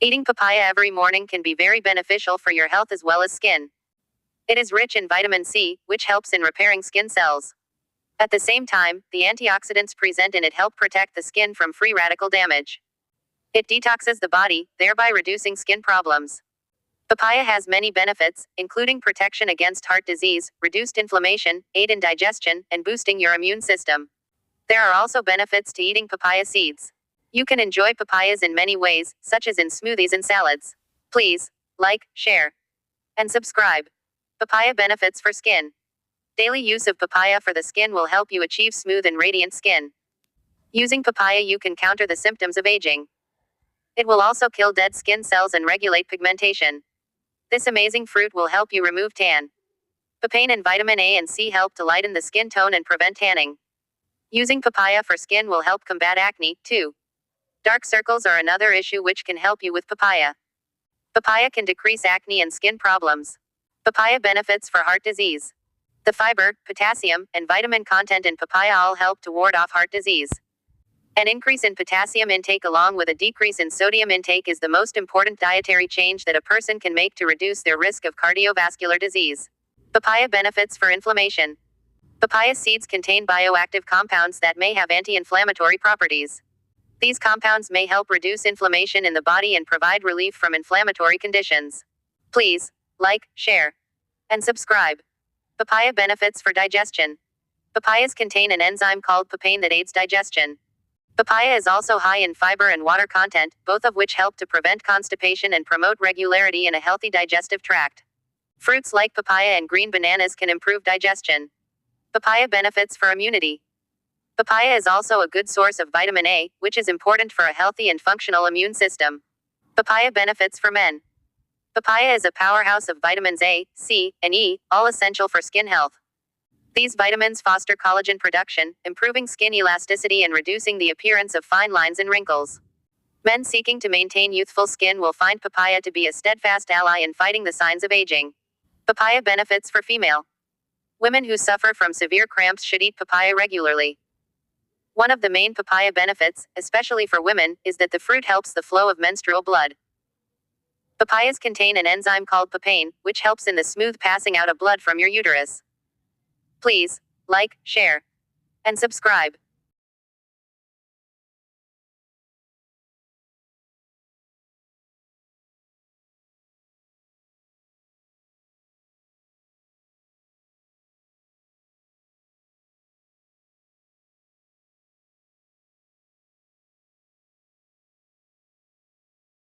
Eating papaya every morning can be very beneficial for your health as well as skin. It is rich in vitamin C, which helps in repairing skin cells. At the same time, the antioxidants present in it help protect the skin from free radical damage. It detoxes the body, thereby reducing skin problems. Papaya has many benefits, including protection against heart disease, reduced inflammation, aid in digestion, and boosting your immune system. There are also benefits to eating papaya seeds. You can enjoy papayas in many ways, such as in smoothies and salads. Please like, share, and subscribe. Papaya benefits for skin. Daily use of papaya for the skin will help you achieve smooth and radiant skin. Using papaya, you can counter the symptoms of aging. It will also kill dead skin cells and regulate pigmentation. This amazing fruit will help you remove tan. Papain and vitamin A and C help to lighten the skin tone and prevent tanning. Using papaya for skin will help combat acne, too. Dark circles are another issue which can help you with papaya. Papaya can decrease acne and skin problems. Papaya benefits for heart disease. The fiber, potassium, and vitamin content in papaya all help to ward off heart disease. An increase in potassium intake along with a decrease in sodium intake is the most important dietary change that a person can make to reduce their risk of cardiovascular disease. Papaya benefits for inflammation. Papaya seeds contain bioactive compounds that may have anti-inflammatory properties. These compounds may help reduce inflammation in the body and provide relief from inflammatory conditions. Please like, share, and subscribe. Papaya benefits for digestion. Papayas contain an enzyme called papain that aids digestion. Papaya is also high in fiber and water content, both of which help to prevent constipation and promote regularity in a healthy digestive tract. Fruits like papaya and green bananas can improve digestion. Papaya benefits for immunity. Papaya is also a good source of vitamin A, which is important for a healthy and functional immune system. Papaya benefits for men. Papaya is a powerhouse of vitamins A, C, and E, all essential for skin health. These vitamins foster collagen production, improving skin elasticity and reducing the appearance of fine lines and wrinkles. Men seeking to maintain youthful skin will find papaya to be a steadfast ally in fighting the signs of aging. Papaya benefits for female. Women who suffer from severe cramps should eat papaya regularly. One of the main papaya benefits, especially for women, is that the fruit helps the flow of menstrual blood. Papayas contain an enzyme called papain, which helps in the smooth passing out of blood from your uterus. Please like, share, and subscribe.